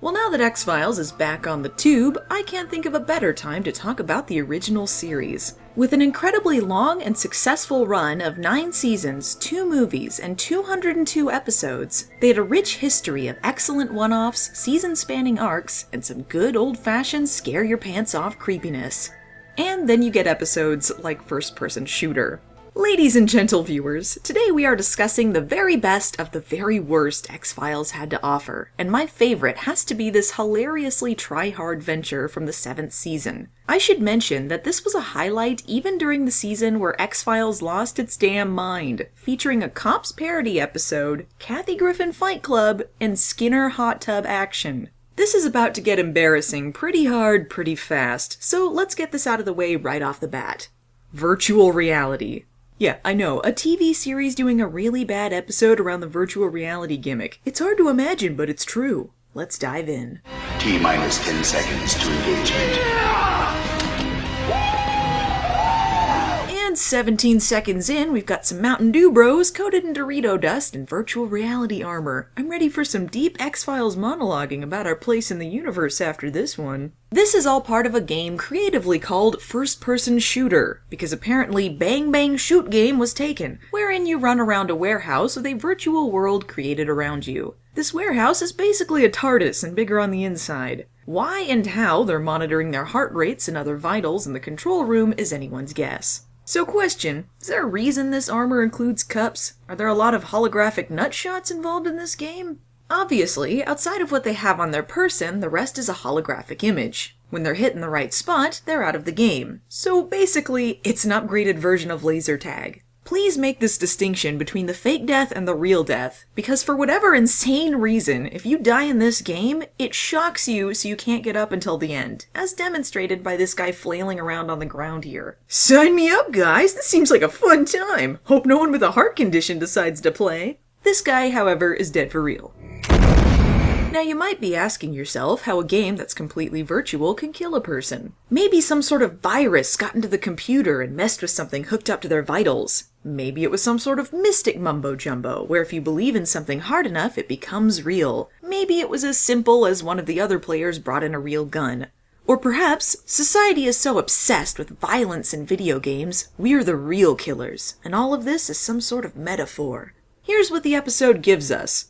Well, now that X-Files is back on the tube, I can't think of a better time to talk about the original series. With an incredibly long and successful run of 9 seasons, 2 movies, and 202 episodes, they had a rich history of excellent one-offs, season-spanning arcs, and some good old-fashioned scare-your-pants-off creepiness. And then you get episodes like First Person Shooter. Ladies and gentle viewers, today we are discussing the very best of the very worst X-Files had to offer, and my favorite has to be this hilariously try-hard venture from the 7th season. I should mention that this was a highlight even during the season where X-Files lost its damn mind, featuring a Cops parody episode, Kathy Griffin Fight Club, and Skinner hot tub action. This is about to get embarrassing pretty hard, pretty fast, so let's get this out of the way right off the bat. Virtual reality. Yeah, I know, a TV series doing a really bad episode around the virtual reality gimmick. It's hard to imagine, but it's true. Let's dive in. T-minus 10 seconds to engagement. And 17 seconds in, we've got some Mountain Dew bros coated in Dorito dust and virtual reality armor. I'm ready for some deep X-Files monologuing about our place in the universe after this one. This is all part of a game creatively called First Person Shooter, because apparently Bang Bang Shoot Game was taken, wherein you run around a warehouse with a virtual world created around you. This warehouse is basically a TARDIS and bigger on the inside. Why and how they're monitoring their heart rates and other vitals in the control room is anyone's guess. So question, is there a reason this armor includes cups? Are there a lot of holographic nut shots involved in this game? Obviously, outside of what they have on their person, the rest is a holographic image. When they're hit in the right spot, they're out of the game. So basically, it's an upgraded version of laser tag. Please make this distinction between the fake death and the real death, because for whatever insane reason, if you die in this game, it shocks you so you can't get up until the end, as demonstrated by this guy flailing around on the ground here. Sign me up, guys! This seems like a fun time! Hope no one with a heart condition decides to play. This guy, however, is dead for real. Now you might be asking yourself how a game that's completely virtual can kill a person. Maybe some sort of virus got into the computer and messed with something hooked up to their vitals. Maybe it was some sort of mystic mumbo-jumbo, where if you believe in something hard enough, it becomes real. Maybe it was as simple as one of the other players brought in a real gun. Or perhaps, society is so obsessed with violence in video games, we're the real killers, and all of this is some sort of metaphor. Here's what the episode gives us.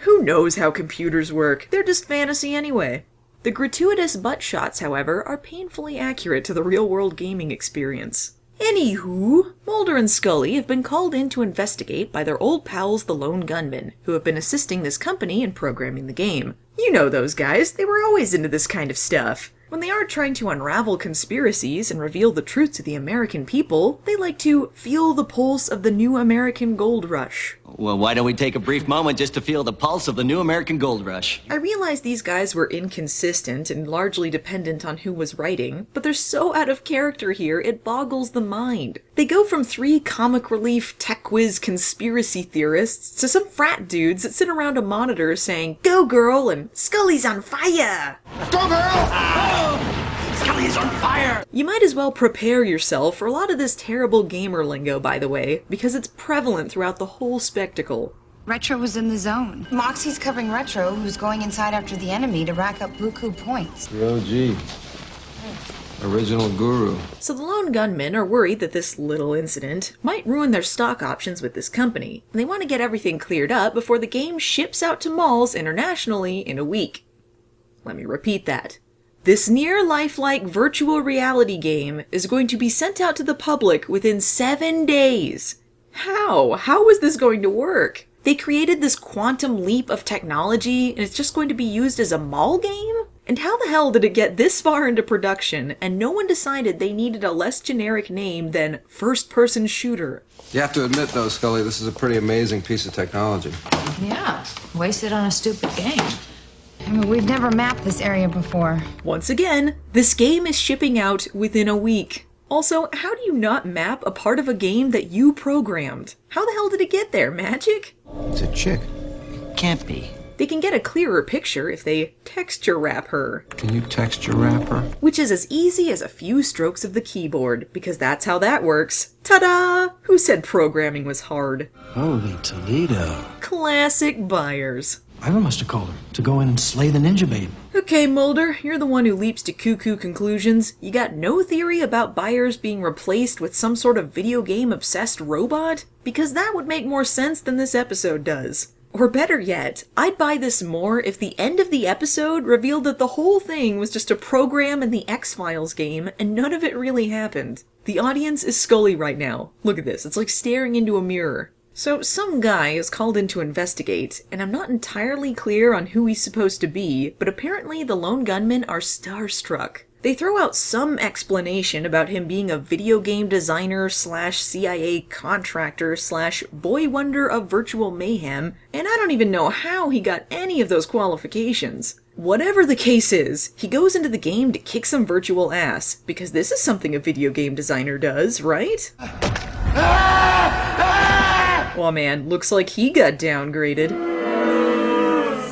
Who knows how computers work? They're just fantasy anyway. The gratuitous butt shots, however, are painfully accurate to the real-world gaming experience. Anywho, Mulder and Scully have been called in to investigate by their old pals the Lone Gunmen, who have been assisting this company in programming the game. You know those guys, they were always into this kind of stuff. When they aren't trying to unravel conspiracies and reveal the truth to the American people, they like to feel the pulse of the new American gold rush. Well, why don't we take a brief moment just to feel the pulse of the new American gold rush? I realize these guys were inconsistent and largely dependent on who was writing, but they're so out of character here it boggles the mind. They go from 3 comic relief tech whiz conspiracy theorists to some frat dudes that sit around a monitor saying, "Go girl," and "Scully's on fire!" Go, girl! Scully is on fire! You might as well prepare yourself for a lot of this terrible gamer lingo, by the way, because it's prevalent throughout the whole spectacle. Retro was in the zone. Moxie's covering Retro, who's going inside after the enemy to rack up buku points. The OG. Original guru. So the Lone Gunmen are worried that this little incident might ruin their stock options with this company, and they want to get everything cleared up before the game ships out to malls internationally in a week. Let me repeat that. This near-lifelike virtual reality game is going to be sent out to the public within 7 days. How? How is this going to work? They created this quantum leap of technology and it's just going to be used as a mall game? And how the hell did it get this far into production and no one decided they needed a less generic name than First Person Shooter? You have to admit, though, Scully, this is a pretty amazing piece of technology. Yeah, wasted on a stupid game. I mean, we've never mapped this area before. Once again, this game is shipping out within a week. Also, how do you not map a part of a game that you programmed? How the hell did it get there, magic? It's a chick. Can't be. They can get a clearer picture if they texture wrap her. Can you texture wrap her? Which is as easy as a few strokes of the keyboard, because that's how that works. Ta-da! Who said programming was hard? Holy Toledo. Classic buyers. Ivan must have called her to go in and slay the ninja babe. Okay, Mulder, you're the one who leaps to cuckoo conclusions. You got no theory about Byers being replaced with some sort of video game-obsessed robot? Because that would make more sense than this episode does. Or better yet, I'd buy this more if the end of the episode revealed that the whole thing was just a program in the X-Files game and none of it really happened. The audience is Scully right now. Look at this, it's like staring into a mirror. So some guy is called in to investigate, and I'm not entirely clear on who he's supposed to be, but apparently the lone gunmen are starstruck. They throw out some explanation about him being a video game designer / CIA contractor / boy wonder of virtual mayhem, and I don't even know how he got any of those qualifications. Whatever the case is, he goes into the game to kick some virtual ass, because this is something a video game designer does, right? Aw man, looks like he got downgraded.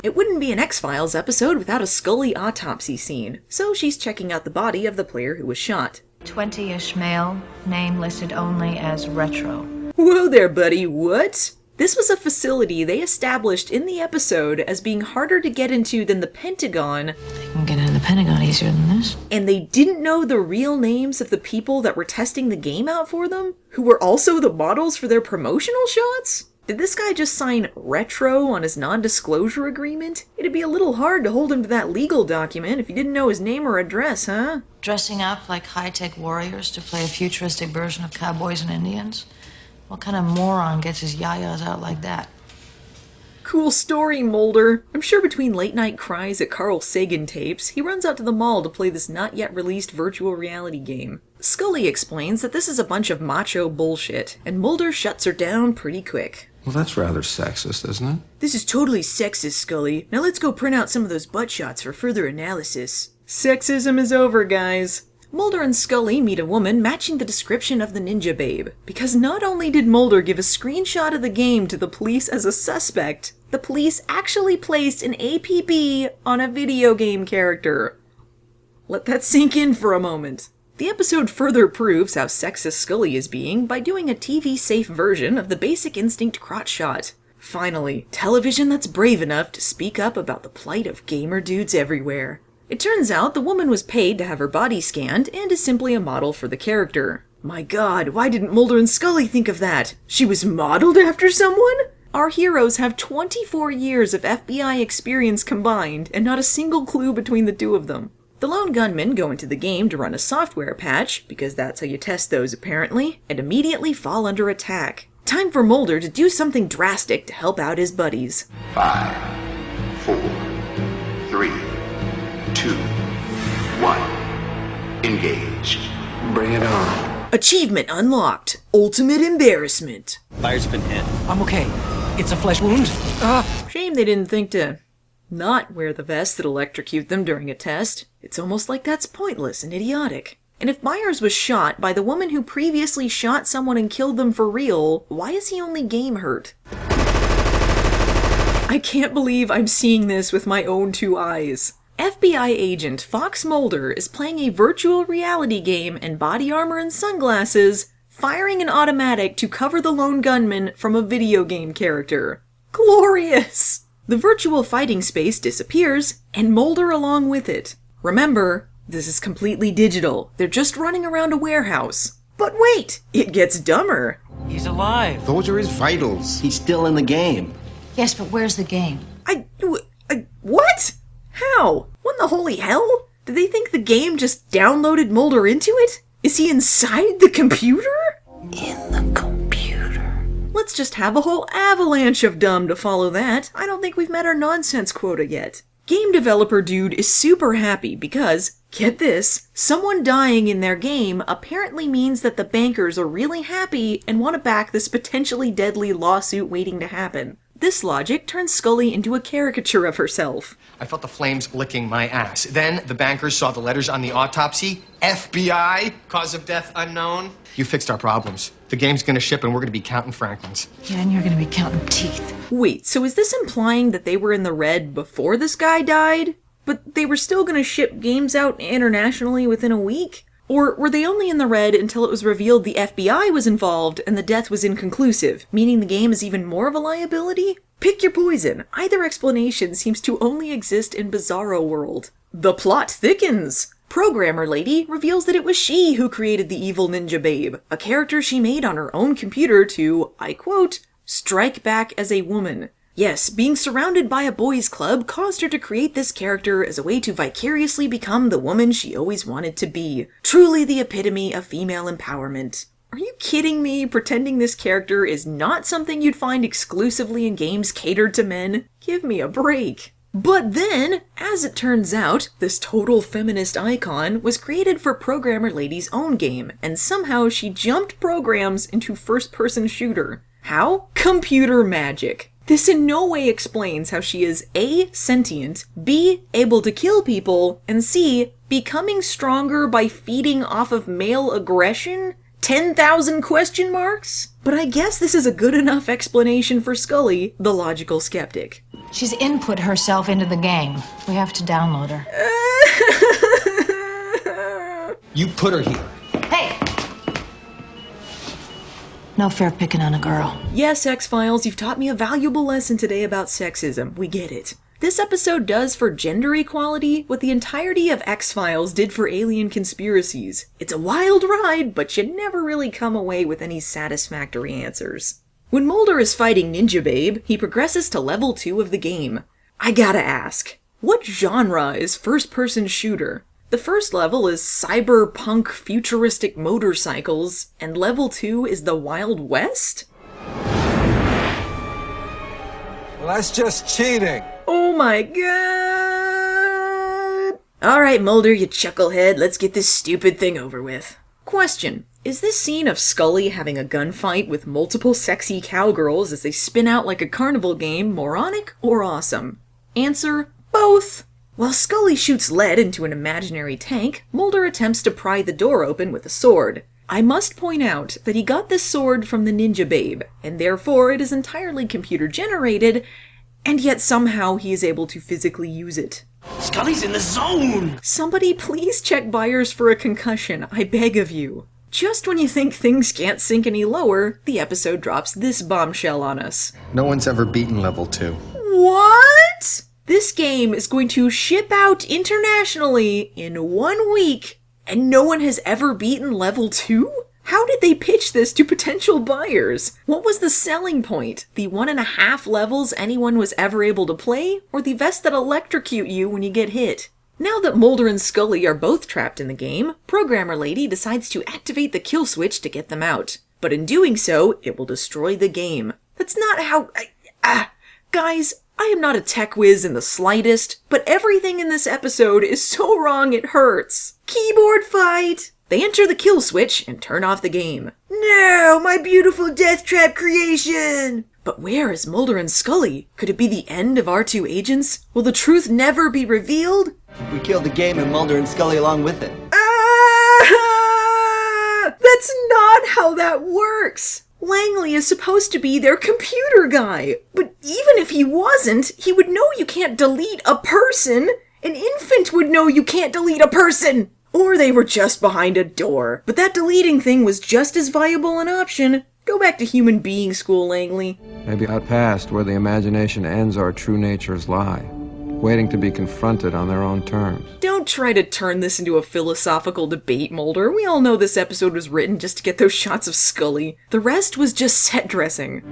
It wouldn't be an X-Files episode without a Scully autopsy scene, so she's checking out the body of the player who was shot. 20-ish male, name listed only as Retro. Whoa there, buddy, what? This was a facility they established in the episode as being harder to get into than the Pentagon. They can get into the Pentagon easier than this. And they didn't know the real names of the people that were testing the game out for them? Who were also the models for their promotional shots? Did this guy just sign Retro on his non-disclosure agreement? It'd be a little hard to hold him to that legal document if you didn't know his name or address, huh? Dressing up like high-tech warriors to play a futuristic version of cowboys and Indians? What kind of moron gets his yayas out like that? Cool story, Mulder. I'm sure between late-night cries at Carl Sagan tapes, he runs out to the mall to play this not-yet-released virtual reality game. Scully explains that this is a bunch of macho bullshit, and Mulder shuts her down pretty quick. Well, that's rather sexist, isn't it? This is totally sexist, Scully. Now let's go print out some of those butt shots for further analysis. Sexism is over, guys. Mulder and Scully meet a woman matching the description of the ninja babe. Because not only did Mulder give a screenshot of the game to the police as a suspect, the police actually placed an APB on a video game character. Let that sink in for a moment. The episode further proves how sexist Scully is being by doing a TV-safe version of the Basic Instinct crotch shot. Finally, television that's brave enough to speak up about the plight of gamer dudes everywhere. It turns out the woman was paid to have her body scanned and is simply a model for the character. My god, why didn't Mulder and Scully think of that? She was modeled after someone? Our heroes have 24 years of FBI experience combined and not a single clue between the two of them. The lone gunmen go into the game to run a software patch, because that's how you test those apparently, and immediately fall under attack. Time for Mulder to do something drastic to help out his buddies. 5, 4, 3, 2, 1. Engage. Bring it on. Achievement unlocked. Ultimate embarrassment. Byers been hit. I'm okay. It's a flesh wound. Shame they didn't think to not wear the vest that electrocute them during a test. It's almost like that's pointless and idiotic. And if Byers was shot by the woman who previously shot someone and killed them for real, why is he only game hurt? I can't believe I'm seeing this with my own two eyes. FBI agent Fox Mulder is playing a virtual reality game in body armor and sunglasses, firing an automatic to cover the lone gunman from a video game character. Glorious! The virtual fighting space disappears, and Mulder along with it. Remember, this is completely digital. They're just running around a warehouse. But wait! It gets dumber. He's alive. Those are his vitals. He's still in the game. Yes, but where's the game? What? How? What in the holy hell? Did they think the game just downloaded Mulder into it? Is he inside the computer? In the computer. Let's just have a whole avalanche of dumb to follow that. I don't think we've met our nonsense quota yet. Game developer dude is super happy because, get this, someone dying in their game apparently means that the bankers are really happy and want to back this potentially deadly lawsuit waiting to happen. This logic turns Scully into a caricature of herself. I felt the flames licking my ass. Then the bankers saw the letters on the autopsy. FBI, cause of death unknown. You fixed our problems. The game's gonna ship and we're gonna be counting Franklins. Yeah, and you're gonna be counting teeth. Wait, so is this implying that they were in the red before this guy died? But they were still gonna ship games out internationally within a week? Or were they only in the red until it was revealed the FBI was involved and the death was inconclusive, meaning the game is even more of a liability? Pick your poison. Either explanation seems to only exist in Bizarro World. The plot thickens. Programmer Lady reveals that it was she who created the evil ninja babe, a character she made on her own computer to, I quote, strike back as a woman. Yes, being surrounded by a boys' club caused her to create this character as a way to vicariously become the woman she always wanted to be. Truly the epitome of female empowerment. Are you kidding me? Pretending this character is not something you'd find exclusively in games catered to men? Give me a break. But then, as it turns out, this total feminist icon was created for Programmer Lady's own game, and somehow she jumped programs into first-person shooter. How? Computer magic. This in no way explains how she is A, sentient, B, able to kill people, and C, becoming stronger by feeding off of male aggression? 10,000 question marks? But I guess this is a good enough explanation for Scully, the logical skeptic. She's input herself into the game. We have to download her. You put her here. Hey! No fair picking on a girl. Yes, X-Files, you've taught me a valuable lesson today about sexism. We get it. This episode does for gender equality what the entirety of X-Files did for alien conspiracies. It's a wild ride, but you never really come away with any satisfactory answers. When Mulder is fighting Ninja Babe, he progresses to level 2 of the game. I gotta ask, what genre is first-person shooter? The first level is cyberpunk futuristic motorcycles, and level 2 is the Wild West? Well, that's just cheating. Oh my god! Alright, Mulder, you chucklehead, let's get this stupid thing over with. Question. Is this scene of Scully having a gunfight with multiple sexy cowgirls as they spin out like a carnival game moronic or awesome? Answer, both. While Scully shoots lead into an imaginary tank, Mulder attempts to pry the door open with a sword. I must point out that he got this sword from the Ninja Babe, and therefore it is entirely computer-generated, and yet somehow he is able to physically use it. Scully's in the zone! Somebody please check buyers for a concussion, I beg of you. Just when you think things can't sink any lower, the episode drops this bombshell on us. No one's ever beaten level 2. What? This game is going to ship out internationally in 1 week, and no one has ever beaten level 2? How did they pitch this to potential buyers? What was the selling point? The 1.5 levels anyone was ever able to play? Or the vests that electrocute you when you get hit? Now that Mulder and Scully are both trapped in the game, Programmer Lady decides to activate the kill switch to get them out. But in doing so, it will destroy the game. That's not how... Guys, I am not a tech whiz in the slightest, but everything in this episode is so wrong it hurts. Keyboard fight! They enter the kill switch and turn off the game. No, my beautiful death trap creation! But where is Mulder and Scully? Could it be the end of our two agents? Will the truth never be revealed? We killed the game and Mulder and Scully along with it. That's not how that works! Langley is supposed to be their computer guy, but even if he wasn't, he would know you can't delete a person! An infant would know you can't delete a person! Or they were just behind a door, but that deleting thing was just as viable an option. Go back to human being school, Langley. Maybe out past where the imagination ends, our true natures lie, waiting to be confronted on their own terms. Don't try to turn this into a philosophical debate, Mulder. We all know this episode was written just to get those shots of Scully. The rest was just set dressing.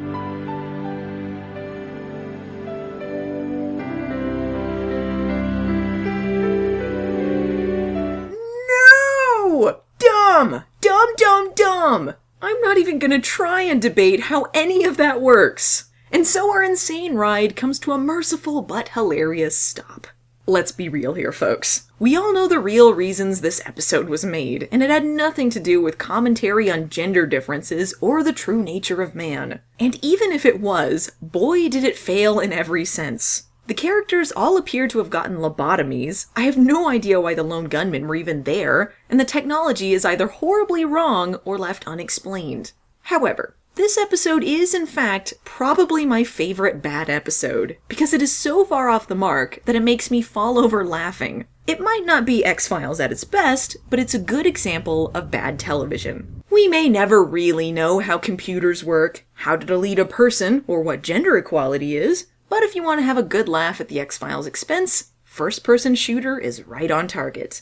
No! Dumb! Dumb! I'm not even gonna try and debate how any of that works. And so our insane ride comes to a merciful but hilarious stop. Let's be real here, folks. We all know the real reasons this episode was made, and it had nothing to do with commentary on gender differences or the true nature of man. And even if it was, boy did it fail in every sense. The characters all appear to have gotten lobotomies, I have no idea why the lone gunmen were even there, and the technology is either horribly wrong or left unexplained. However, this episode is, in fact, probably my favorite bad episode, because it is so far off the mark that it makes me fall over laughing. It might not be X-Files at its best, but it's a good example of bad television. We may never really know how computers work, how to delete a person, or what gender equality is, but if you want to have a good laugh at the X-Files' expense, first-person shooter is right on target.